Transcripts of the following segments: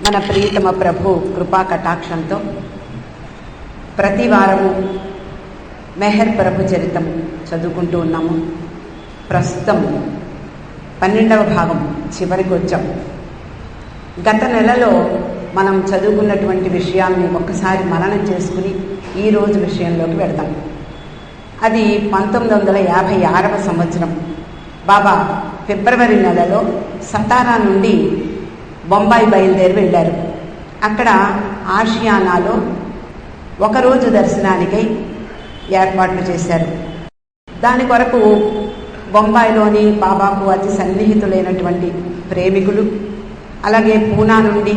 మన ప్రియతమ ప్రభు కృపా కటాక్షంతో ప్రతి వారము మెహర్ ప్రభు చరితం చదువుకుంటూ ఉన్నాము. ప్రస్తుతం 12వ భాగం చివరికి వచ్చాం. గత నెలలో మనం చదువుకున్నటువంటి విషయాల్ని ఒక్కసారి మననం చేసుకుని ఈరోజు విషయంలోకి వెళ్దాం. అది 1956వ సంవత్సరం. బాబా ఫిబ్రవరి నెలలో సతారా నుండి బొంబాయి బయలుదేరి వెళ్ళారు. అక్కడ ఆషియానాలో ఒకరోజు దర్శనానికై ఏర్పాట్లు చేశారు. దాని కొరకు బొంబాయిలోని బాబాకు అతి సన్నిహితులైనటువంటి ప్రేమికులు, అలాగే పూనా నుండి,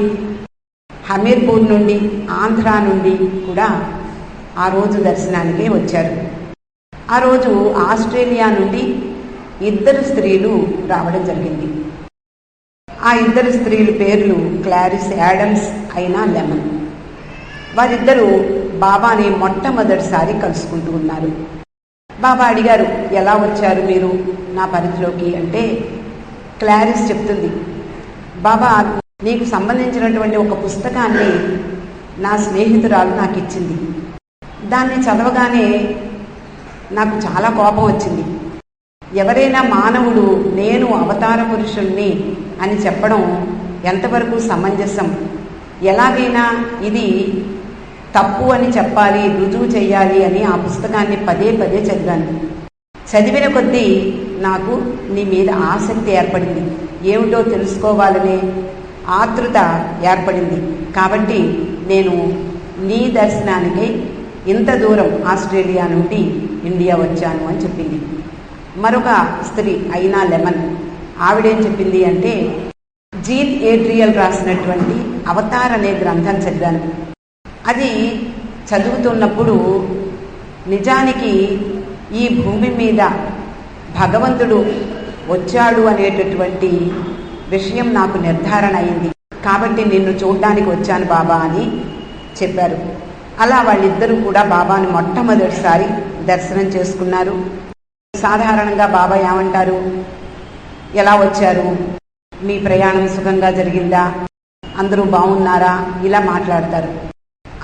హమీర్పూర్ నుండి, ఆంధ్ర నుండి కూడా ఆ రోజు దర్శనానికే వచ్చారు. ఆ రోజు ఆస్ట్రేలియా నుండి 2 స్త్రీలు రావడం జరిగింది. ఆ 2 స్త్రీల పేర్లు క్లారిస్ యాడమ్స్, ఐనా లెమన్. వారిద్దరూ బాబాని మొట్టమొదటిసారి కలుసుకుంటూ ఉన్నారు. బాబా అడిగారు, ఎలా వచ్చారు మీరు నా పరిధిలోకి అంటే, క్లారిస్ చెప్తుంది, బాబా నీకు సంబంధించినటువంటి ఒక పుస్తకాన్ని నా స్నేహితురాలు నాకు ఇచ్చింది. దాన్ని చదవగానే నాకు చాలా కోపం వచ్చింది. ఎవరైనా మానవుడు నేను అవతార పురుషుణ్ణి అని చెప్పడం ఎంతవరకు సమంజసం? ఎలాగైనా ఇది తప్పు అని చెప్పాలి, రుజువు చేయాలి అని ఆ పుస్తకాన్ని పదే పదే చదివాను. చదివిన కొద్దీ నాకు నీ మీద ఆసక్తి ఏర్పడింది. ఏమిటో తెలుసుకోవాలనే ఆతృత ఏర్పడింది. కాబట్టి నేను నీ దర్శనానికై ఇంత దూరం ఆస్ట్రేలియా నుండి ఇండియా వచ్చాను అని చెప్పింది. మరొక స్త్రీ ఐనా లెమన్, ఆవిడేం చెప్పింది అంటే, జీన్ ఏడ్రియల్ రాసినటువంటి అవతార్ అనే గ్రంథం చదివాను. అది చదువుతున్నప్పుడు నిజానికి ఈ భూమి మీద భగవంతుడు వచ్చాడు అనేటటువంటి విషయం నాకు నిర్ధారణ అయింది. కాబట్టి నిన్ను చూడడానికి వచ్చాను బాబా అని చెప్పారు. అలా వాళ్ళిద్దరూ కూడా బాబాను మొట్టమొదటిసారి దర్శనం చేసుకున్నారు. సాధారణంగా బాబా ఏమంటారు, ఎలా వచ్చారు, మీ ప్రయాణం సుఖంగా జరిగిందా, అందరూ బాగున్నారా, ఇలా మాట్లాడతారు.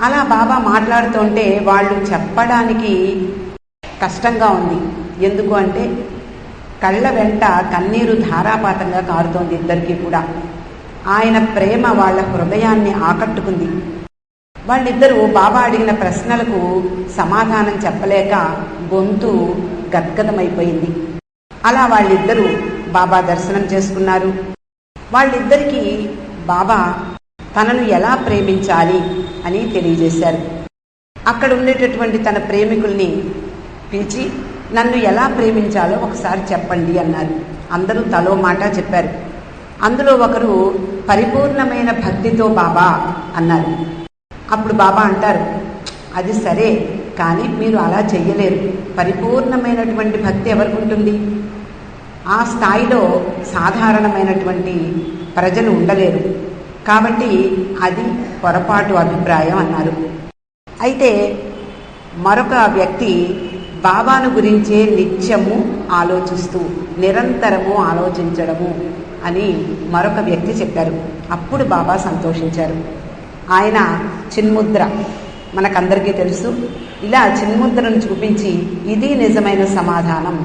అలా బాబా మాట్లాడుతుంటే వాళ్ళు చెప్పడానికి కష్టంగా ఉంది. ఎందుకు అంటే కళ్ళ వెంట కన్నీరు ధారాపాతంగా కారుతోంది ఇద్దరికీ కూడా. ఆయన ప్రేమ వాళ్ళ హృదయాన్ని ఆకట్టుకుంది. వాళ్ళిద్దరూ బాబా అడిగిన ప్రశ్నలకు సమాధానం చెప్పలేక గొంతు గద్గదమైపోయింది. అలా వాళ్ళిద్దరూ బాబా దర్శనం చేసుకున్నారు. వాళ్ళిద్దరికీ బాబా తనను ఎలా ప్రేమించాలి అని తెలియజేశారు. అక్కడ ఉండేటటువంటి తన ప్రేమికుల్ని పిలిచి, నన్ను ఎలా ప్రేమించాలో ఒకసారి చెప్పండి అన్నారు. అందరూ తలో మాట చెప్పారు. అందులో ఒకరు పరిపూర్ణమైన భక్తితో బాబా అన్నారు. అప్పుడు బాబా అంటారు, అది సరే, కానీ మీరు అలా చెయ్యలేరు. పరిపూర్ణమైనటువంటి భక్తి ఎవరికి ఉంటుంది? ఆ స్థాయిలో సాధారణమైనటువంటి ప్రజలు ఉండలేరు. కాబట్టి అది పొరపాటు అభిప్రాయం అన్నారు. అయితే మరొక వ్యక్తి బాబాను గురించే నిత్యము ఆలోచిస్తూ నిరంతరము ఆలోచించడము అని మరొక వ్యక్తి చెప్పారు. అప్పుడు బాబా సంతోషించారు. ఆయన చిన్ముద్ర మనకందరికీ తెలుసు. ఇలా చిన్ముద్రను చూపించి, ఇది నిజమైన సమాధానం,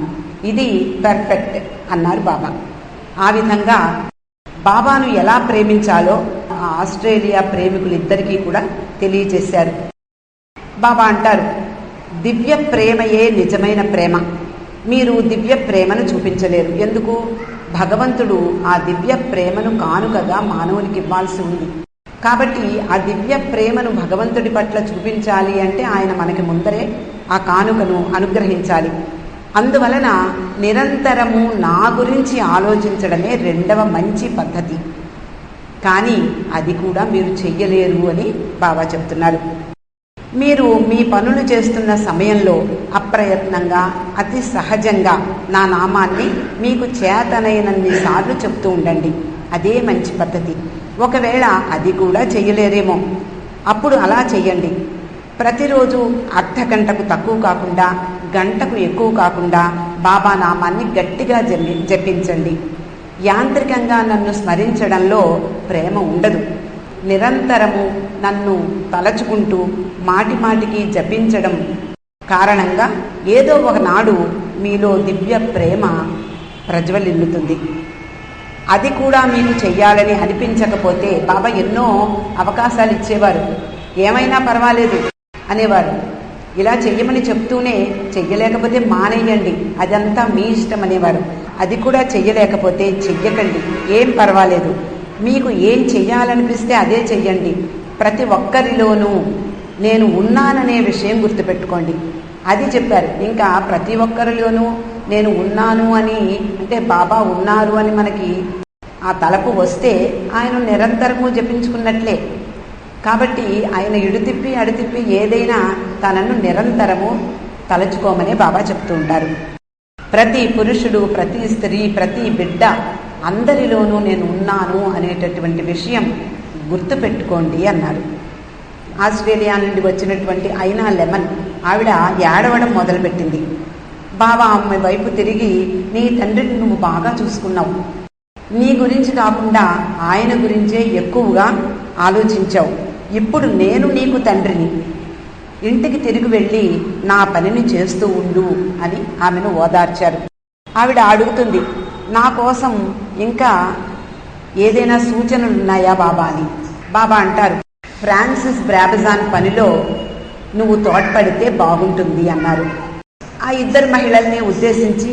ఇది పర్ఫెక్ట్ అన్నారు బాబా. ఆ విధంగా బాబాను ఎలా ప్రేమించాలో ఆ ఆస్ట్రేలియా ప్రేమికులిద్దరికీ కూడా తెలియజేశారు. బాబా అంటారు, దివ్య ప్రేమయే నిజమైన ప్రేమ. మీరు దివ్య ప్రేమను చూపించలేరు. ఎందుకు? భగవంతుడు ఆ దివ్య ప్రేమను కానుకగా మానవునికి ఇవ్వాల్సి ఉంది. కాబట్టి ఆ దివ్య ప్రేమను భగవంతుడి పట్ల చూపించాలి అంటే ఆయన మనకి ముందరే ఆ కానుకను అనుగ్రహించాలి. అందువలన నిరంతరము నా గురించి ఆలోచించడమే 2వ మంచి పద్ధతి. కానీ అది కూడా మీరు చెయ్యలేరు అని బాబా చెప్తున్నారు. మీరు మీ పనులు చేస్తున్న సమయంలో అప్రయత్నంగా, అతి సహజంగా నా నామాన్ని మీకు చేతనైనన్ని సార్లు చెప్తూ ఉండండి. అదే మంచి పద్ధతి. ఒకవేళ అది కూడా చెయ్యలేరేమో, అప్పుడు అలా చెయ్యండి. ప్రతిరోజు అర్ధ గంటకు తక్కువ కాకుండా, గంటకు ఎక్కువ కాకుండా బాబా నామాన్ని గట్టిగా జపించండి. యాంత్రికంగా నన్ను స్మరించడంలో ప్రేమ ఉండదు. నిరంతరము నన్ను తలచుకుంటూ మాటిమాటికి జపించడం కారణంగా ఏదో ఒకనాడు మీలో దివ్య ప్రేమ ప్రజ్వలిల్లుతుంది. అది కూడా మీకు చెయ్యాలని అనిపించకపోతే బాబా ఎన్నో అవకాశాలు ఇచ్చేవారు. ఏమైనా పర్వాలేదు అనేవారు. ఇలా చెయ్యమని చెప్తూనే చెయ్యలేకపోతే మానేయండి, అదంతా మీ ఇష్టం అనేవారు. అది కూడా చెయ్యలేకపోతే చెయ్యకండి, ఏం పర్వాలేదు, మీకు ఏం చెయ్యాలనిపిస్తే అదే చెయ్యండి. ప్రతి ఒక్కరిలోనూ నేను ఉన్నాననే విషయం గుర్తుపెట్టుకోండి. అది చెప్పారు. ఇంకా ప్రతి ఒక్కరిలోనూ నేను ఉన్నాను అని అంటే బాబా ఉన్నారు అని మనకి ఆ తలపు వస్తే ఆయన నిరంతరము జపించుకున్నట్లే. కాబట్టి ఆయన ఇడుతిప్పి అడుతిప్పి ఏదైనా తనను నిరంతరము తలుచుకోమని బాబా చెప్తూ ఉంటారు. ప్రతి పురుషుడు, ప్రతి స్త్రీ, ప్రతి బిడ్డ అందరిలోనూ నేను ఉన్నాను అనేటటువంటి విషయం గుర్తుపెట్టుకోండి అన్నారు. ఆస్ట్రేలియా నుండి వచ్చినటువంటి ఐనా లెమన్ ఆవిడ ఏడవడం మొదలుపెట్టింది. బాబా ఆమె వైపు తిరిగి, నీ తండ్రిని నువ్వు బాగా చూసుకున్నావు, నీ గురించి కాకుండా ఆయన గురించే ఎక్కువగా ఆలోచించావు, ఇప్పుడు నేను నీకు తండ్రిని, ఇంటికి తిరిగి వెళ్ళి నా పనిని చేస్తూ ఉండు అని ఆమెను ఓదార్చారు. ఆవిడ అడుగుతుంది, నా కోసం ఇంకా ఏదైనా సూచనలు ఉన్నాయా బాబా అని. బాబా అంటారు, ఫ్రాన్సిస్ బ్రాబజాన్ పనిలో నువ్వు తోడ్పడితే బాగుంటుంది అన్నారు. ఆ ఇద్దరు మహిళల్ని ఉద్దేశించి,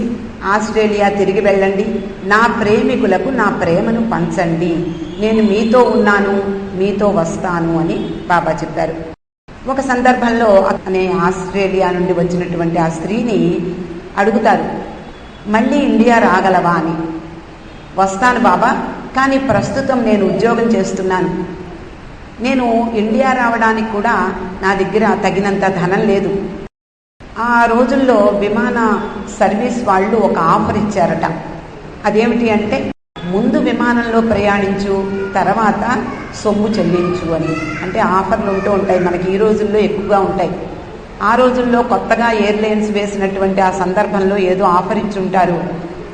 ఆస్ట్రేలియా తిరిగి వెళ్ళండి, నా ప్రేమికులకు నా ప్రేమను పంచండి, నేను మీతో ఉన్నాను, మీతో వస్తాను అని బాబా చెప్పారు. ఒక సందర్భంలో అనే ఆస్ట్రేలియా నుండి వచ్చినటువంటి ఆ స్త్రీని అడుగుతారు, మళ్ళీ ఇండియా రాగలవా అని. వస్తాను బాబా, కానీ ప్రస్తుతం నేను ఉద్యోగం చేస్తున్నాను, నేను ఇండియా రావడానికి కూడా నా దగ్గర తగినంత ధనం లేదు. ఆ రోజుల్లో విమాన సర్వీస్ వాళ్ళు ఒక ఆఫర్ ఇచ్చారట. అదేమిటి అంటే, ముందు విమానంలో ప్రయాణించు, తర్వాత సొమ్ము చెల్లించు అని. అంటే ఆఫర్లు ఉంటూ ఉంటాయి, మనకి ఈ రోజుల్లో ఎక్కువగా ఉంటాయి. ఆ రోజుల్లో కొత్తగా ఎయిర్లైన్స్ వేసినటువంటి ఆ సందర్భంలో ఏదో ఆఫర్ ఇచ్చి ఉంటారు.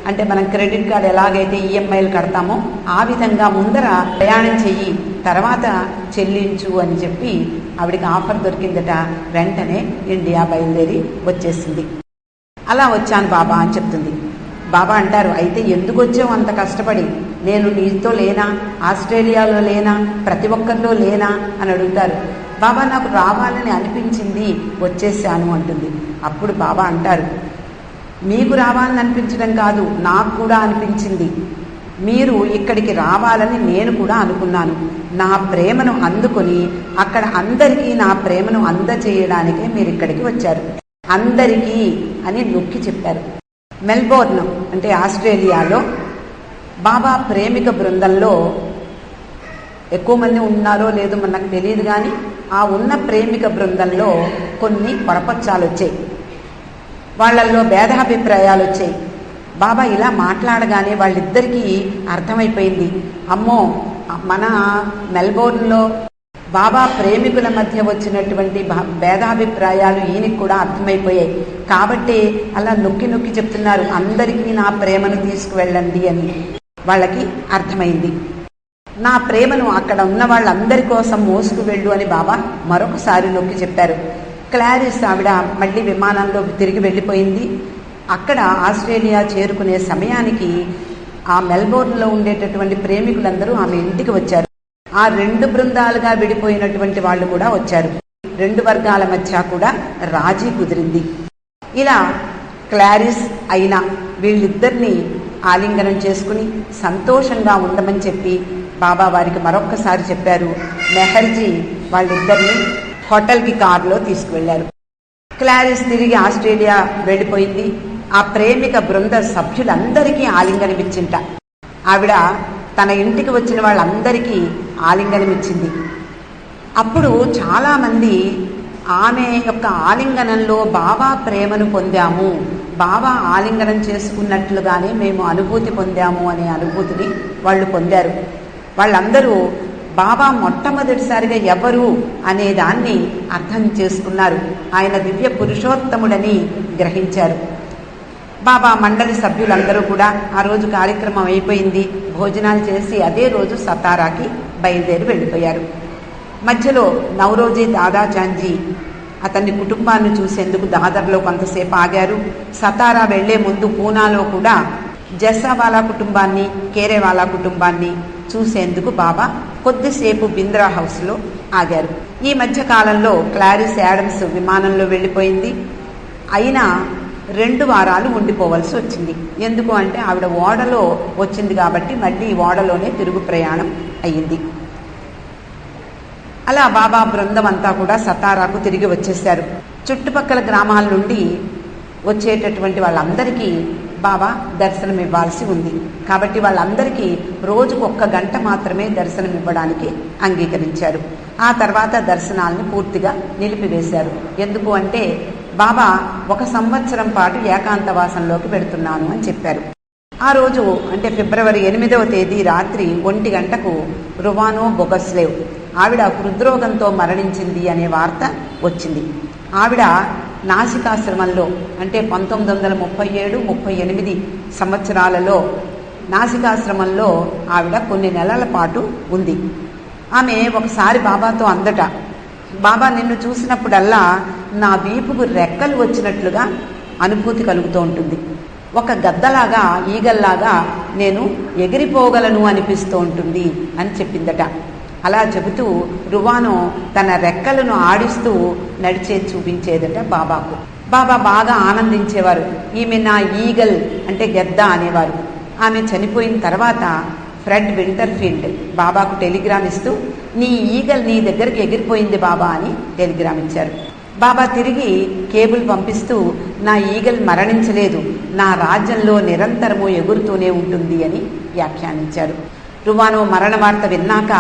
అంటే మనం క్రెడిట్ కార్డ్ ఎలాగైతే ఈఎంఐలు కడతామో ఆ విధంగా ముందర ప్రయాణం చెయ్యి, తర్వాత చెల్లించు అని చెప్పి ఆవిడికి ఆఫర్ దొరికిందట. వెంటనే ఇండియా బయలుదేరి వచ్చేసింది. అలా వచ్చాను బాబా అని చెప్తుంది. బాబా అంటారు, అయితే ఎందుకు వచ్చావు అంత కష్టపడి? నేను నీతో లేనా, ఆస్ట్రేలియాలో లేనా, ప్రతి ఒక్కరిలో లేనా అని అడుగుతారు. బాబా నాకు రావాలని అనిపించింది, వచ్చేసాను అంటుంది. అప్పుడు బాబా అంటారు, మీకు రావాలని అనిపించడం కాదు, నాకు కూడా అనిపించింది. మీరు ఇక్కడికి రావాలని నేను కూడా అనుకున్నాను. నా ప్రేమను అందుకొని అక్కడ అందరికీ నా ప్రేమను అందచేయడానికే మీరు ఇక్కడికి వచ్చారు, అందరికీ అని నొక్కి చెప్పారు. మెల్బోర్న్ అంటే ఆస్ట్రేలియాలో బాబా ప్రేమిక బృందంలో ఎక్కువ మంది ఉన్నారో లేదో మనకు తెలియదు, కానీ ఆ ఉన్న ప్రేమిక బృందంలో కొన్ని పొరపచ్చాలు వచ్చాయి, వాళ్ళల్లో భేదాభిప్రాయాలు వచ్చాయి. బాబా ఇలా మాట్లాడగానే వాళ్ళిద్దరికీ అర్థమైపోయింది, అమ్మో మన మెల్బోర్న్లో బాబా ప్రేమికుల మధ్య వచ్చినటువంటి భేదాభిప్రాయాలు ఈయనకి కూడా అర్థమైపోయాయి. కాబట్టి అలా నొక్కి నొక్కి చెప్తున్నారు, అందరికీ నా ప్రేమను తీసుకువెళ్ళండి అని. వాళ్ళకి అర్థమైంది. నా ప్రేమను అక్కడ ఉన్న వాళ్ళందరి కోసం మోసుకు వెళ్ళు అని బాబా మరొకసారి నొక్కి చెప్పారు. క్లారిస్ ఆవిడ మళ్ళీ విమానంలో తిరిగి వెళ్ళిపోయింది. అక్కడ ఆస్ట్రేలియా చేరుకునే సమయానికి ఆ మెల్బోర్న్లో ఉండేటటువంటి ప్రేమికులందరూ ఆమె ఇంటికి వచ్చారు. ఆ రెండు బృందాలుగా విడిపోయినటువంటి వాళ్ళు కూడా వచ్చారు. రెండు వర్గాల మధ్య కూడా రాజీ కుదిరింది. ఇలా క్లారిస్ అయినా వీళ్ళిద్దరినీ ఆలింగనం చేసుకుని సంతోషంగా ఉండమని చెప్పి బాబా వారికి మరొక్కసారి చెప్పారు. మెహర్జీ వాళ్ళిద్దరినీ హోటల్కి కారులో తీసుకువెళ్లారు. క్లారిస్ తిరిగి ఆస్ట్రేలియా వెళ్ళిపోయింది. ఆ ప్రేమిక బృంద సభ్యులందరికీ ఆలింగనమిచ్చింట. ఆవిడ తన ఇంటికి వచ్చిన వాళ్ళందరికీ ఆలింగనమిచ్చింది. అప్పుడు చాలామంది ఆమె యొక్క ఆలింగనంలో బాబా ప్రేమను పొందాము, బాబా ఆలింగనం చేసుకున్నట్లుగానే మేము అనుభూతి పొందాము అనే అనుభూతిని వాళ్ళు పొందారు. వాళ్ళందరూ బాబా మొట్టమొదటిసారిగా ఎవరు అనే దాన్ని అర్థం చేసుకున్నారు. ఆయన దివ్య పురుషోత్తముడని గ్రహించారు. బాబా మండలి సభ్యులందరూ కూడా ఆ రోజు కార్యక్రమం అయిపోయింది, భోజనాలు చేసి అదే రోజు సతారాకి బయలుదేరి వెళ్ళిపోయారు. మధ్యలో నవరోజీ దాదాచాంజీ అతన్ని కుటుంబాన్ని చూసేందుకు దాదర్లో కొంతసేపు ఆగారు. సతారా వెళ్లే ముందు పూనాలో కూడా జస్సావాలా కుటుంబాన్ని, కేరేవాలా కుటుంబాన్ని చూసేందుకు బాబా కొద్దిసేపు బింద్రా హౌస్లో ఆగారు. ఈ మధ్య కాలంలో క్లారిస్ యాడమ్స్ విమానంలో వెళ్ళిపోయింది. అయినా 2 వారాలు ఉండిపోవలసి వచ్చింది. ఎందుకు అంటే ఆవిడ ఓడలో వచ్చింది కాబట్టి మళ్ళీ ఓడలోనే తిరుగు ప్రయాణం అయ్యింది. అలా బాబా బృందం అంతా కూడా సతారాకు తిరిగి వచ్చేశారు. చుట్టుపక్కల గ్రామాల నుండి వచ్చేటటువంటి వాళ్ళందరికీ బాబా దర్శనం ఇవ్వాల్సి ఉంది. కాబట్టి వాళ్ళందరికీ రోజుకు 1 గంట మాత్రమే దర్శనం ఇవ్వడానికి అంగీకరించారు. ఆ తర్వాత దర్శనాల్ని పూర్తిగా నిలిపివేశారు. ఎందుకు అంటే బాబా 1 సంవత్సరం పాటు ఏకాంతవాసంలోకి పెడుతున్నాను అని చెప్పారు. ఆ రోజు అంటే ఫిబ్రవరి 8వ తేదీ రాత్రి 1 గంటకు రువానో బొగస్లేవ్ ఆవిడ హృద్రోగంతో మరణించింది అనే వార్త వచ్చింది. ఆవిడ నాసికాశ్రమంలో అంటే 1937-38 సంవత్సరాలలో నాసికాశ్రమంలో ఆవిడ కొన్ని నెలల పాటు ఉంది. ఆమె ఒకసారి బాబాతో అందట, బాబా నిన్ను చూసినప్పుడల్లా నా వీపుకు రెక్కలు వచ్చినట్లుగా అనుభూతి కలుగుతూ ఉంటుంది. ఒక గద్దలాగా, ఈగల్లాగా నేను ఎగిరిపోగలను అనిపిస్తూ ఉంటుంది అని చెప్పిందట. అలా చెబుతూ రువానో తన రెక్కలను ఆడిస్తూ నడిచే చూపించేదట బాబాకు. బాబా బాగా ఆనందించేవారు. ఈమె నా ఈగల్ అంటే గద్ద అనేవారు. ఆమె చనిపోయిన తర్వాత ఫ్రెడ్ వింటర్ఫీల్డ్ బాబాకు టెలిగ్రామ్ ఇస్తూ నీ ఈగల్ నీ దగ్గరికి ఎగిరిపోయింది బాబా అని టెలిగ్రామ్ ఇచ్చారు. బాబా తిరిగి కేబుల్ పంపిస్తూ నా ఈగల్ మరణించలేదు, నా రాజ్యంలో నిరంతరము ఎగురుతూనే ఉంటుంది అని వ్యాఖ్యానించారు. రువానో మరణ వార్త విన్నాక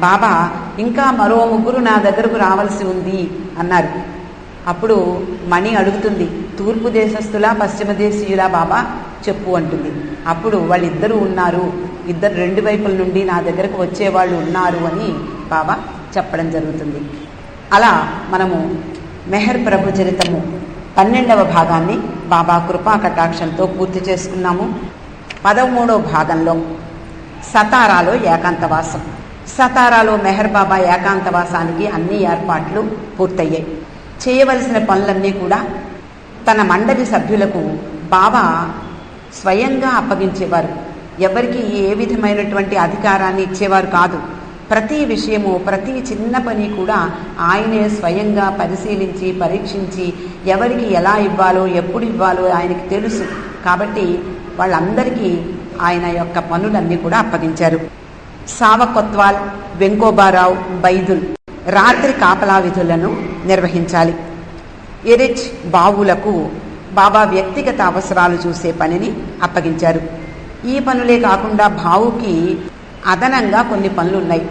బాబా ఇంకా మరో 3 నా దగ్గరకు రావాల్సి ఉంది అన్నారు. అప్పుడు మణి అడుగుతుంది, తూర్పు దేశస్థులా పశ్చిమ దేశీయులా బాబా చెప్పు అంటుంది. అప్పుడు వాళ్ళిద్దరూ ఉన్నారు, 2 వైపుల నుండి నా దగ్గరకు వచ్చేవాళ్ళు ఉన్నారు అని బాబా చెప్పడం జరుగుతుంది. అలా మనము మెహర్ ప్రభు చరితము 12వ భాగాన్ని బాబా కృపా కటాక్షంతో పూర్తి చేసుకున్నాము. 13వ భాగంలో సతారాలో ఏకాంతవాసం. సతారాలో మెహర్ బాబా ఏకాంతవాసానికి అన్ని ఏర్పాట్లు పూర్తయ్యాయి. చేయవలసిన పనులన్నీ కూడా తన మండలి సభ్యులకు బాబా స్వయంగా అప్పగించేవారు. ఎవరికి ఏ విధమైనటువంటి అధికారాన్ని ఇచ్చేవారు కాదు. ప్రతి విషయము, ప్రతి చిన్న పని కూడా ఆయనే స్వయంగా పరిశీలించి పరీక్షించి ఎవరికి ఎలా ఇవ్వాలో ఎప్పుడు ఇవ్వాలో ఆయనకి తెలుసు. కాబట్టి వాళ్ళందరికీ ఆయన యొక్క పనులన్నీ కూడా అప్పగించారు. సావకొత్వాల్, వెంకోబారావు, బైదుల్ రాత్రి కాపలా విధులను నిర్వహించాలి. ఎరిచ్, బావులకు బాబా వ్యక్తిగత అవసరాలు చూసే పనిని అప్పగించారు. ఈ పనులే కాకుండా బావుకి అదనంగా కొన్ని పనులున్నాయి.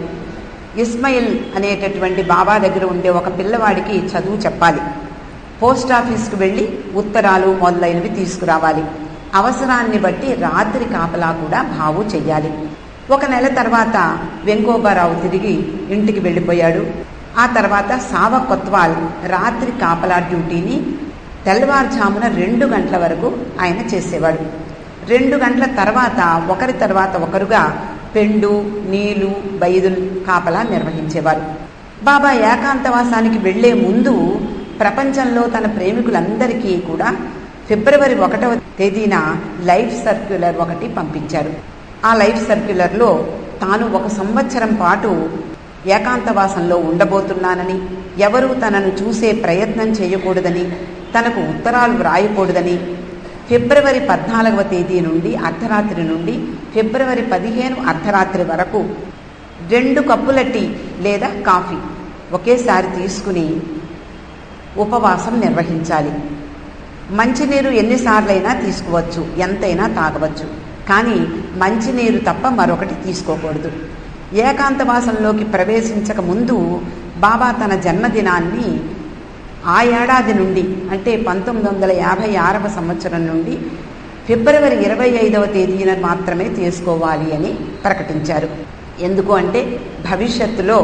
ఇస్మాయిల్ అనేటటువంటి బాబా దగ్గర ఉండే ఒక పిల్లవాడికి చదువు చెప్పాలి. పోస్ట్ ఆఫీస్కు వెళ్ళి ఉత్తరాలు మొదలైనవి తీసుకురావాలి. అవసరాన్ని బట్టి రాత్రి కాపలా కూడా బావు చెయ్యాలి. 1 నెల తర్వాత వెంకోబారావు తిరిగి ఇంటికి వెళ్ళిపోయాడు. ఆ తర్వాత సావకొత్వాల్ రాత్రి కాపలా డ్యూటీని తెల్లవారుజామున 2 గంటల వరకు ఆయన చేసేవాడు. 2 గంటల తర్వాత ఒకరి తర్వాత ఒకరుగా పెండు, నీలు, బైదుల్ కాపలా నిర్వహించేవారు. బాబా ఏకాంతవాసానికి వెళ్లే ముందు ప్రపంచంలో తన ప్రేమికులందరికీ కూడా ఫిబ్రవరి 1వ తేదీన లైఫ్ సర్క్యులర్ ఒకటి పంపించారు. ఆ లైఫ్ సర్క్యులర్లో తాను 1 సంవత్సరం పాటు ఏకాంతవాసంలో ఉండబోతున్నానని, ఎవరూ తనను చూసే ప్రయత్నం చేయకూడదని, తనకు ఉత్తరాలు వ్రాయకూడదని, ఫిబ్రవరి 14వ తేదీ నుండి అర్ధరాత్రి నుండి ఫిబ్రవరి 15 అర్ధరాత్రి వరకు 2 కప్పుల టీ లేదా కాఫీ ఒకేసారి తీసుకుని ఉపవాసం నిర్వహించాలి. మంచినీరు ఎన్నిసార్లైనా తీసుకోవచ్చు, ఎంతైనా తాగవచ్చు. కానీ మంచినీరు తప్ప మరొకటి తీసుకోకూడదు. ఏకాంతవాసంలోకి ప్రవేశించక ముందు బాబా తన జన్మదినాన్ని ఆ ఏడాది నుండి అంటే 1956వ సంవత్సరం నుండి ఫిబ్రవరి 25వ తేదీన మాత్రమే చేసుకోవాలి అని ప్రకటించారు. ఎందుకు అంటే భవిష్యత్తులో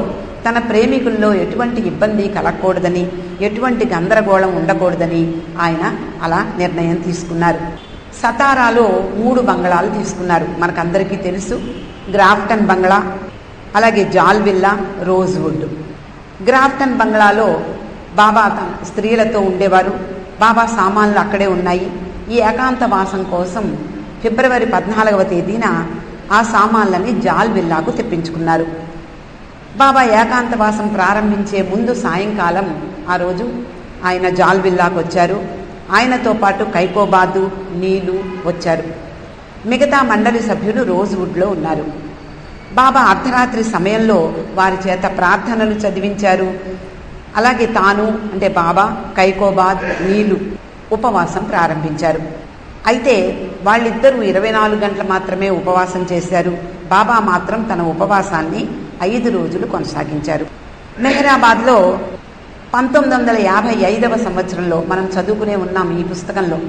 తన ప్రేమికుల్లో ఎటువంటి ఇబ్బంది కలగకూడదని, ఎటువంటి గందరగోళం ఉండకూడదని ఆయన అలా నిర్ణయం తీసుకున్నారు. సతారాలో 3 బంగళాలు తీసుకున్నారు. మనకందరికీ తెలుసు. గ్రాఫ్టన్ బంగ్లా, అలాగే జాల్విల్లా, రోజ్వుడ్. గ్రాఫ్టన్ బంగ్లాలో బాబా తన స్త్రీలతో ఉండేవారు. బాబా సామాన్లు అక్కడే ఉన్నాయి. ఈ ఏకాంతవాసం కోసం ఫిబ్రవరి 14వ తేదీన ఆ సామాన్లని జాల్విల్లాకు తెప్పించుకున్నారు. బాబా ఏకాంతవాసం ప్రారంభించే ముందు సాయంకాలం ఆ రోజు ఆయన జాల్విల్లాకు వచ్చారు. ఆయనతో పాటు కైకోబాదు, నీలు వచ్చారు. మిగతా మండలి సభ్యులు రోజ్వుడ్లో ఉన్నారు. బాబా అర్ధరాత్రి సమయంలో వారి చేత ప్రార్థనలు చదివించారు. అలాగే తాను అంటే బాబా, కైకోబాద్, నీలు ఉపవాసం ప్రారంభించారు. అయితే వాళ్ళిద్దరూ 24 గంటలు మాత్రమే ఉపవాసం చేశారు. బాబా మాత్రం తన ఉపవాసాన్ని 5 రోజులు కొనసాగించారు. మెహరాబాద్లో 1955వ సంవత్సరంలో మనం చదువుకునే ఉన్నాం ఈ పుస్తకంలో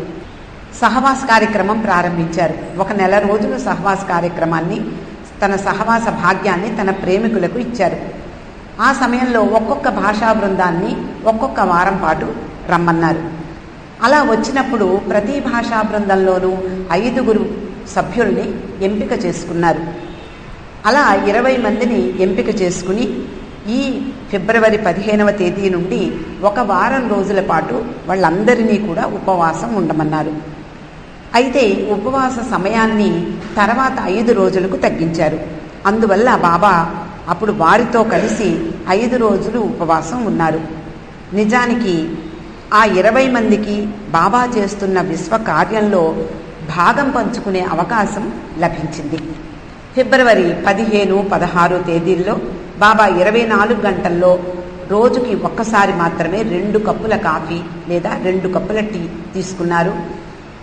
సహవాస్ కార్యక్రమం ప్రారంభించారు. 1 నెల రోజులు సహవాస్ కార్యక్రమాన్ని, తన సహవాస భాగ్యాన్ని తన ప్రేమికులకు ఇచ్చారు. ఆ సమయంలో ఒక్కొక్క భాషా బృందాన్ని ఒక్కొక్క వారం పాటు రమ్మన్నారు. అలా వచ్చినప్పుడు ప్రతి భాషా బృందంలోనూ 5 సభ్యుల్ని ఎంపిక చేసుకున్నారు. అలా 20 మందిని ఎంపిక చేసుకుని ఈ ఫిబ్రవరి 15వ తేదీ నుండి 1 వారం రోజుల పాటు వాళ్ళందరినీ కూడా ఉపవాసం ఉండమన్నారు. అయితే ఉపవాస సమయాన్ని తర్వాత 5 రోజులకు తగ్గించారు. అందువల్ల బాబా అప్పుడు వారితో కలిసి 5 రోజులు ఉపవాసం ఉన్నారు. నిజానికి ఆ 20 మందికి బాబా చేస్తున్న విశ్వ కార్యంలో భాగం పంచుకునే అవకాశం లభించింది. ఫిబ్రవరి 15, 16 తేదీల్లో బాబా 24 గంటల్లో రోజుకి ఒక్కసారి మాత్రమే 2 కప్పుల కాఫీ లేదా 2 కప్పుల టీ తీసుకున్నారు.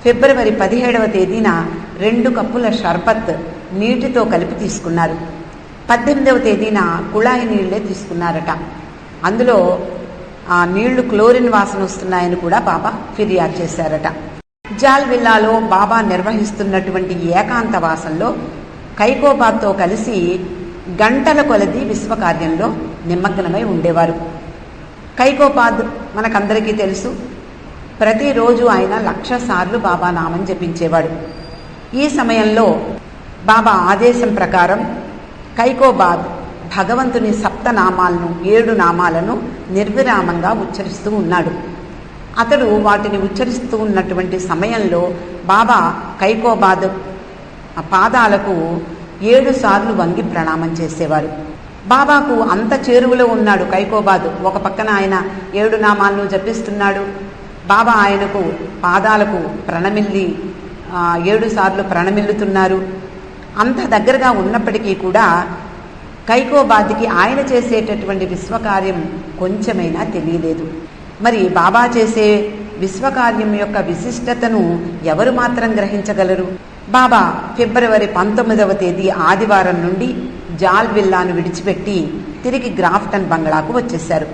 ఫిబ్రవరి 17వ తేదీన 2 కప్పుల షర్బత్ నీటితో కలిపి తీసుకున్నారు. 18వ తేదీన కుళాయి నీళ్లే తీసుకున్నారట. అందులో ఆ నీళ్లు క్లోరిన్ వాసన వస్తున్నాయని కూడా బాబా ఫిర్యాదు చేశారట. జాల్విల్లాలో బాబా నిర్వహిస్తున్నటువంటి ఏకాంతవాసంలో కైకోబాద్తో కలిసి గంటల కొలది విశ్వకార్యంలో నిమగ్నమై ఉండేవారు. కైకోబాద్ మనకందరికీ తెలుసు. ప్రతిరోజు ఆయన 1,00,000 సార్లు బాబా నామం జపించేవాడు. ఈ సమయంలో బాబా ఆదేశం ప్రకారం కైకోబాద్ భగవంతుని 7 నామాలను 7 నామాలను నిర్విరామంగా ఉచ్చరిస్తూ ఉన్నాడు. అతడు వాటిని ఉచ్చరిస్తూ ఉన్నటువంటి సమయంలో బాబా కైకోబాద్ పాదాలకు 7 సార్లు వంగి ప్రణామం చేసేవారు. బాబాకు అంత చేరువలో ఉన్నాడు కైకోబాద్. ఒక పక్కన ఆయన 7 నామాలను జపిస్తున్నాడు. బాబా ఆయనకు పాదాలకు ప్రణమిల్లి 7 సార్లు ప్రణమిల్లుతున్నారు. అంత దగ్గరగా ఉన్నప్పటికీ కూడా కైకోబాద్కి ఆయన చేసేటటువంటి విశ్వకార్యం కొంచెమైనా తెలియలేదు. మరి బాబా చేసే విశ్వకార్యం యొక్క విశిష్టతను ఎవరు మాత్రం గ్రహించగలరు? బాబా ఫిబ్రవరి 19వ తేదీ ఆదివారం నుండి జాల్విల్లాను విడిచిపెట్టి తిరిగి గ్రాఫ్టన్ బంగ్లాకు వచ్చేశారు.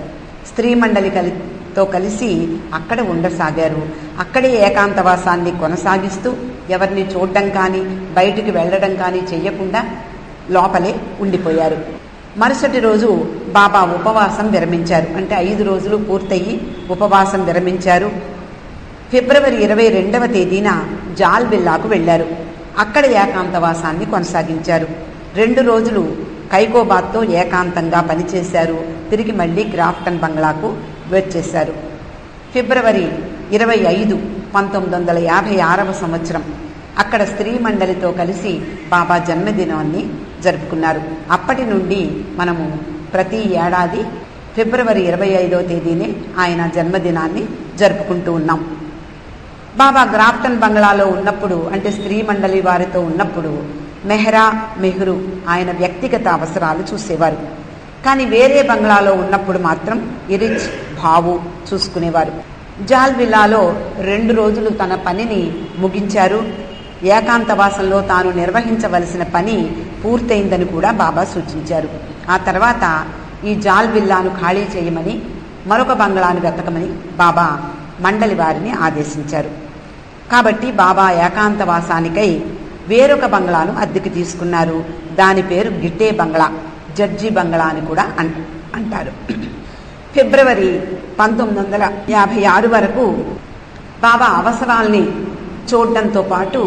స్త్రీ మండలితో కలిసి అక్కడ ఉండసాగారు. అక్కడే ఏకాంతవాసాన్ని కొనసాగిస్తూ ఎవరిని చూడడం కానీ బయటికి వెళ్ళడం కానీ చెయ్యకుండా లోపలే ఉండిపోయారు. మరుసటి రోజు బాబా ఉపవాసం విరమించారు. అంటే 5 రోజులు పూర్తయి ఉపవాసం విరమించారు. ఫిబ్రవరి 22వ తేదీన జాల్విల్లాకు వెళ్ళారు. అక్కడ ఏకాంతవాసాన్ని కొనసాగించారు. 2 రోజులు కైకోబాద్తో ఏకాంతంగా పనిచేశారు. తిరిగి మళ్ళీ గ్రాఫ్టన్ బంగ్లాకు వచ్చేశారు. ఫిబ్రవరి 25, 1956వ సంవత్సరం అక్కడ స్త్రీ మండలితో కలిసి బాబా జన్మదినాన్ని జరుపుకున్నారు. అప్పటి నుండి మనము ప్రతి ఏడాది ఫిబ్రవరి 25వ తేదీనే ఆయన జన్మదినాన్ని జరుపుకుంటూ ఉన్నాం. బాబా గ్రాఫ్టన్ బంగ్లాలో ఉన్నప్పుడు, అంటే స్త్రీ మండలి వారితో ఉన్నప్పుడు మెహ్రా, మెహ్రు ఆయన వ్యక్తిగత అవసరాలు చూసేవారు. కానీ వేరే బంగ్లాలో ఉన్నప్పుడు మాత్రం ఇరిచ్, భావు చూసుకునేవారు. జాల్విల్లాలో 2 రోజులు తన పనిని ముగించారు. ఏకాంతవాసంలో తాను నిర్వహించవలసిన పని పూర్తయిందని కూడా బాబా సూచించారు. ఆ తర్వాత ఈ జాల్విల్లాను ఖాళీ చేయమని, మరొక బంగ్లాను వెతకమని బాబా మండలి వారిని ఆదేశించారు. కాబట్టి బాబా ఏకాంతవాసానికై వేరొక బంగ్లాను అద్దెకి తీసుకున్నారు. దాని పేరు గిట్టే బంగ్లా, జడ్జి బంగ్లా అని కూడా అంటారు. ఫిబ్రవరి 1956 వరకు బాబా అవసరాల్ని చూడడంతో పాటు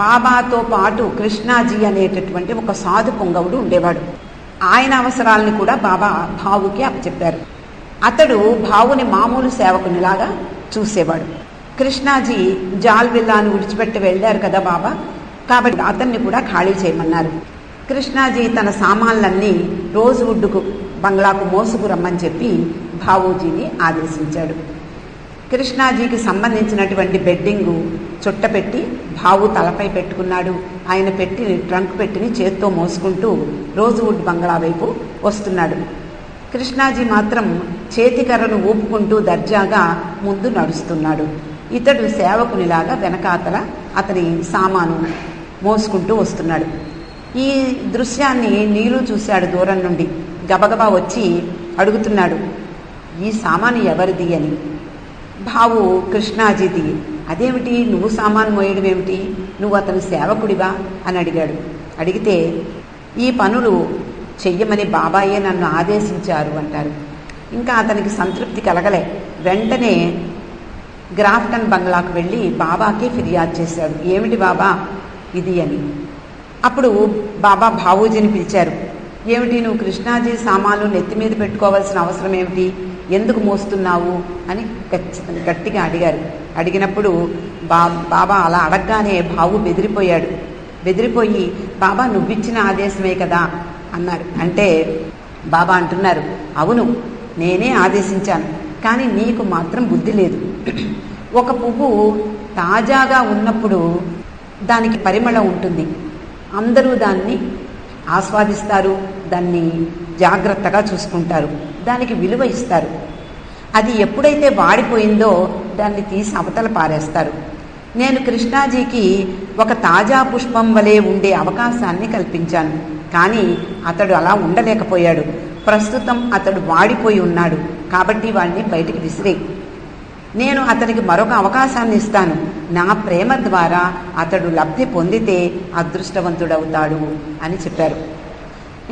బాబాతో పాటు కృష్ణాజీ అనేటటువంటి ఒక సాధు పొంగవుడు ఉండేవాడు. ఆయన అవసరాలను కూడా బాబా భావుకి అప్పచెప్పారు. అతడు భావుని మామూలు సేవకునిలాగా చూసేవాడు. కృష్ణాజీ జాల్విల్లాను విడిచిపెట్టి వెళ్ళారు కదా బాబా, కాబట్టి అతన్ని కూడా ఖాళీ చేయమన్నారు. కృష్ణాజీ తన సామాన్లన్నీ రోజ్వుడ్కు బంగ్లాకు మోసుకు రమ్మని చెప్పి భావూజీని ఆదేశించాడు. కృష్ణాజీకి సంబంధించినటువంటి బెడ్డింగు చుట్టపెట్టి భావు తలపై పెట్టుకున్నాడు. ఆయన ట్రంక్ పెట్టిని చేత్తో మోసుకుంటూ రోజ్వుడ్ బంగ్లా వైపు వస్తున్నాడు. కృష్ణాజీ మాత్రం చేతికర్రను ఊపుకుంటూ దర్జాగా ముందు నడుస్తున్నాడు. ఇతడు సేవకునిలాగా వెనకాతల అతని సామాను మోసుకుంటూ వస్తున్నాడు. ఈ దృశ్యాన్ని నీలు చూశాడు దూరం నుండి. గబగబా వచ్చి అడుగుతున్నాడు, ఈ సామాను ఎవరిది అని. భావు కృష్ణాజీది. అదేమిటి, నువ్వు సామాను మోయడం ఏమిటి, నువ్వు అతని సేవకుడివా అని అడిగాడు. అడిగితే ఈ పనులు చెయ్యమని బాబాయే నన్ను ఆదేశించారు అంటారు. ఇంకా అతనికి సంతృప్తి కలగలే. వెంటనే గ్రాఫ్టన్ బంగ్లాకు వెళ్ళి బాబాకి ఫిర్యాదు చేశాడు, ఏమిటి బాబా ఇది అని. అప్పుడు బాబా భావూజీని పిలిచారు. ఏమిటి, నువ్వు కృష్ణాజీ సామాన్లు నెత్తి మీద పెట్టుకోవాల్సిన అవసరం ఏమిటి, ఎందుకు మోస్తున్నావు అని గట్టిగా అడిగారు. అడిగినప్పుడు బాబా అలా అడగగానే భావు బెదిరిపోయాడు. బెదిరిపోయి, బాబా నువ్విచ్చిన ఆదేశమే కదా అన్నారు. అంటే బాబా అంటున్నారు, అవును నేనే ఆదేశించాను, కానీ నీకు మాత్రం బుద్ధి లేదు. ఒక పువ్వు తాజాగా ఉన్నప్పుడు దానికి పరిమళం ఉంటుంది, అందరూ దాన్ని ఆస్వాదిస్తారు, దాన్ని జాగ్రత్తగా చూసుకుంటారు, దానికి విలువ ఇస్తారు. అది ఎప్పుడైతే వాడిపోయిందో దాన్ని తీసి అవతల పారేస్తారు. నేను కృష్ణాజీకి ఒక తాజా పుష్పం వలె ఉండే అవకాశాన్ని కల్పించాను, కానీ అతడు అలా ఉండలేకపోయాడు. ప్రస్తుతం అతడు వాడిపోయి ఉన్నాడు, కాబట్టి వాడిని బయటికి విసిరేయి. నేను అతనికి మరొక అవకాశాన్ని ఇస్తాను. నా ప్రేమ ద్వారా అతడు లబ్ధి పొందితే అదృష్టవంతుడవుతాడు అని చెప్పారు.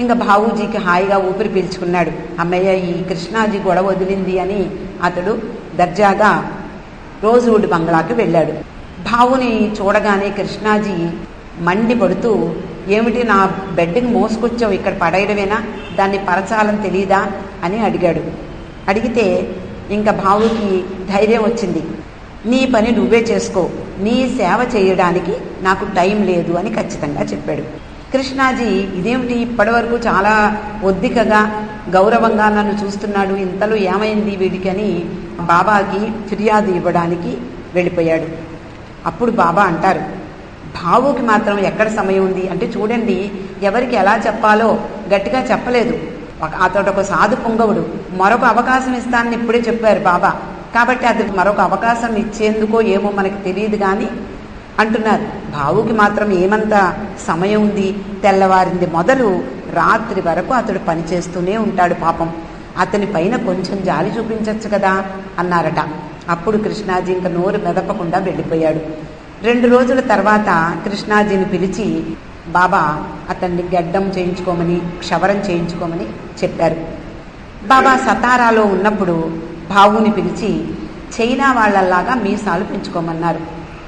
ఇంకా భావూజీకి హాయిగా ఊపిరి పీల్చుకున్నాడు. అమ్మయ్య, ఈ కృష్ణాజీ గొడవ వదిలింది అని అతడు దర్జాగా రోజ్వుడ్ బంగ్లాకి వెళ్ళాడు. భావుని చూడగానే కృష్ణాజీ మండిపడుతూ, ఏమిటి నా బెడ్డింగ్ మోసుకొచ్చావు, ఇక్కడ పడేయడమేనా, దాన్ని పరచాలని తెలీదా అని అడిగాడు. అడిగితే ఇంకా భావుకి ధైర్యం వచ్చింది. నీ పని నువ్వే చేసుకో, నీ సేవ చేయడానికి నాకు టైం లేదు అని ఖచ్చితంగా చెప్పాడు. కృష్ణాజీ ఇదేమిటి, ఇప్పటి వరకు చాలా ఒద్దికగా గౌరవంగా నన్ను చూస్తున్నాడు, ఇంతలో ఏమైంది వీడికి అని బాబాకి ఫిర్యాదు ఇవ్వడానికి వెళ్ళిపోయాడు. అప్పుడు బాబా అంటారు, భావుకి మాత్రం ఎక్కడ సమయం ఉంది అంటే, చూడండి ఎవరికి ఎలా చెప్పాలో గట్టిగా చెప్పలేదు. అతడు ఒక సాధు పుంగవుడు, మరొక అవకాశం ఇస్తానని ఇప్పుడే చెప్పారు బాబా, కాబట్టి అది మరొక అవకాశం ఇచ్చేందుకో ఏమో మనకి తెలియదు కానీ అంటున్నారు. భావుకి మాత్రం ఏమంత సమయం ఉంది, తెల్లవారింది మొదలు రాత్రి వరకు అతడు పనిచేస్తూనే ఉంటాడు పాపం, అతని పైన కొంచెం జాలి చూపించవచ్చు కదా అన్నారట. అప్పుడు కృష్ణాజీ ఇంకా నోరు మెదపకుండా వెళ్ళిపోయాడు. 2 రోజుల తర్వాత కృష్ణాజీని పిలిచి బాబా అతన్ని గడ్డం చేయించుకోమని, క్షవరం చేయించుకోమని చెప్పారు. బాబా సతారాలో ఉన్నప్పుడు భావుని పిలిచి చైనా వాళ్ళలాగా మీసాలు పెంచుకోమన్నారు.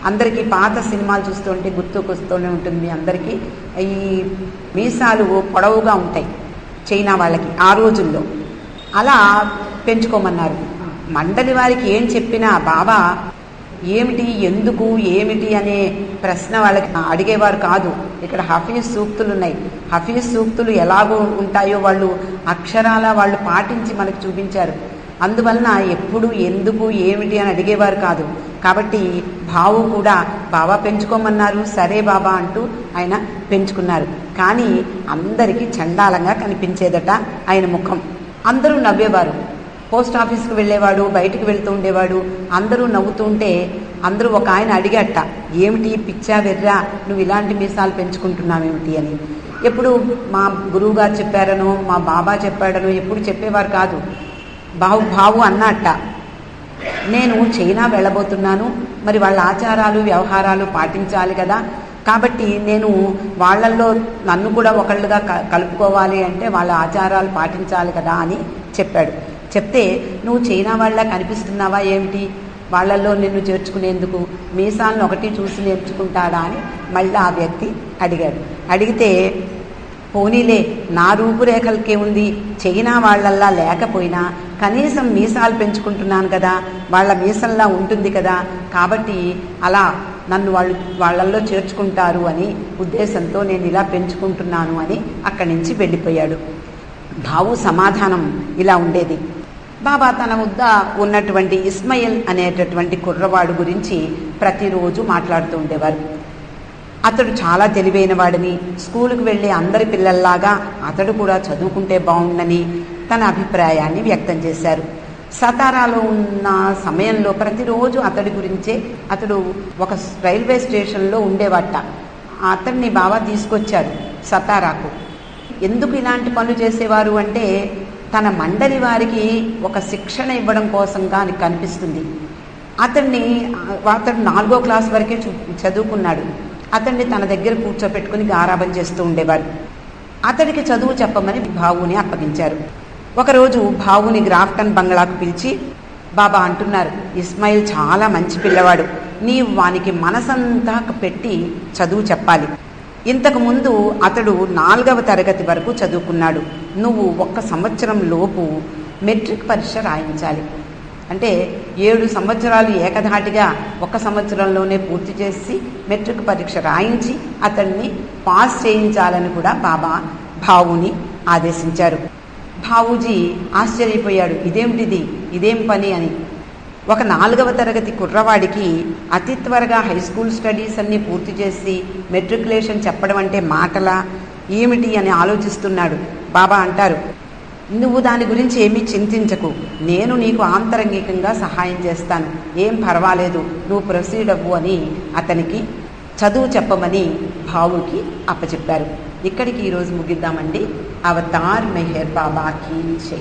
అందరికీ పాత సినిమాలు చూస్తుంటే గుర్తుకొస్తూనే ఉంటుంది మీ అందరికీ, ఈ మీసాలు పొడవుగా ఉంటాయి చైనా వాళ్ళకి ఆ రోజుల్లో, అలా పెంచుకోమన్నారు. మండలి వారికి ఏం చెప్పినా బాబా ఏమిటి, ఎందుకు, ఏమిటి అనే ప్రశ్న వాళ్ళకి అడిగేవారు కాదు. ఇక్కడ హఫీజ్ సూక్తులు ఉన్నాయి, హఫీజ్ సూక్తులు ఎలాగో ఉంటాయో వాళ్ళు అక్షరాల వాళ్ళు పాటించి మనకు చూపించారు. అందువలన ఎప్పుడు ఎందుకు ఏమిటి అని అడిగేవారు కాదు. కాబట్టి భావు కూడా బాబా పెంచుకోమన్నారు, సరే బాబా అంటూ ఆయన పెంచుకున్నారు. కానీ అందరికీ చండాలంగా కనిపించేదట ఆయన ముఖం. అందరూ నవ్వేవారు. పోస్ట్ ఆఫీస్కి వెళ్ళేవాడు, బయటికి వెళ్తూ ఉండేవాడు, అందరూ నవ్వుతుంటే అందరూ ఒక ఆయన అడిగట, ఏమిటి పిచ్చా వెర్రా, నువ్వు ఇలాంటి మీసాలు పెంచుకుంటున్నావేమిటి అని. ఎప్పుడు మా గురువుగారు చెప్పారనో మా బాబా చెప్పాడనో ఎప్పుడు చెప్పేవారు కాదు. భావు అన్నట్ట, నేను చైనా వెళ్ళబోతున్నాను, మరి వాళ్ళ ఆచారాలు వ్యవహారాలు పాటించాలి కదా, కాబట్టి నేను వాళ్ళల్లో నన్ను కూడా ఒకళ్ళుగా కలుపుకోవాలి అంటే వాళ్ళ ఆచారాలు పాటించాలి కదా అని చెప్పాడు. చెప్తే నువ్వు చైనా వాళ్ళ కనిపిస్తున్నావా ఏమిటి, వాళ్ళల్లో నిన్ను చేర్చుకునేందుకు మీసాలను ఒకటి చూసి నేర్చుకుంటాడా అని మళ్ళీ ఆ వ్యక్తి అడిగాడు. అడిగితే పోనీలే, నా రూపురేఖలకే ఉంది, చైనా వాళ్ళల్లా లేకపోయినా కనీసం మీసాలు పెంచుకుంటున్నాను కదా, వాళ్ళ మీసల్లా ఉంటుంది కదా, కాబట్టి అలా నన్ను వాళ్ళల్లో చేర్చుకుంటారు అని ఉద్దేశంతో నేను ఇలా పెంచుకుంటున్నాను అని అక్కడి నుంచి వెళ్ళిపోయాడు. భావు సమాధానం ఇలా ఉండేది. బాబా తన వద్ద ఉన్నటువంటి ఇస్మాయిల్ అనేటటువంటి కుర్రవాడు గురించి ప్రతిరోజు మాట్లాడుతూ ఉండేవారు. అతడు చాలా తెలివైన వాడిని, స్కూలుకు వెళ్ళే అందరి పిల్లల్లాగా అతడు కూడా చదువుకుంటే బాగుండని తన అభిప్రాయాన్ని వ్యక్తం చేశారు. సతారాలో ఉన్న సమయంలో ప్రతిరోజు అతడి గురించే, అతడు ఒక రైల్వే స్టేషన్లో ఉండేవాట. అతడిని బాబా తీసుకొచ్చారు సతారాకు. ఎందుకు ఇలాంటి పనులు చేసేవారు అంటే తన మండలి వారికి ఒక శిక్షణ ఇవ్వడం కోసంగా అని కనిపిస్తుంది. అతడు 4వ క్లాస్ వరకే చదువుకున్నాడు. అతన్ని తన దగ్గర కూర్చోపెట్టుకుని గారాబం చేస్తూ ఉండేవారు. అతడికి చదువు చెప్పమని భావుని అప్పగించారు. ఒకరోజు భావుని గ్రాఫ్టన్ బంగ్లాకు పిలిచి బాబా అంటున్నారు, ఇస్మాయిల్ చాలా మంచి పిల్లవాడు, నీవు వానికి మనసంతా పెట్టి చదువు చెప్పాలి. ఇంతకుముందు అతడు 4వ తరగతి వరకు చదువుకున్నాడు. నువ్వు 1 సంవత్సరం లోపు మెట్రిక్ పరీక్ష రాయించాలి. అంటే 7 సంవత్సరాలు ఏకధాటిగా 1 సంవత్సరంలోనే పూర్తి చేసి మెట్రిక్ పరీక్ష రాయించి అతన్ని పాస్ చేయించాలని కూడా బాబా భావుని ఆదేశించారు. భావుజీ ఆశ్చర్యపోయాడు, ఇదేమిటిది, ఇదేం పని అని. ఒక 4వ తరగతి కుర్రవాడికి అతి త్వరగా హై స్కూల్ స్టడీస్ అన్నీ పూర్తి చేసి మెట్రికులేషన్ చెప్పడం అంటే మాటలా ఏమిటి అని ఆలోచిస్తున్నాడు. బాబా అంటారు, నువ్వు దాని గురించి ఏమీ చింతించకు, నేను నీకు ఆంతరంగికంగా సహాయం చేస్తాను, ఏం పర్వాలేదు, నువ్వు ప్రొసీడ్ అవ్వు అని అతనికి చదువు చెప్పమని భావుకి అప్పచెప్పారు. ఇక్కడికి ఈరోజు ముగిద్దామండి. అవతార్ మెహర్ బాబాకి జై.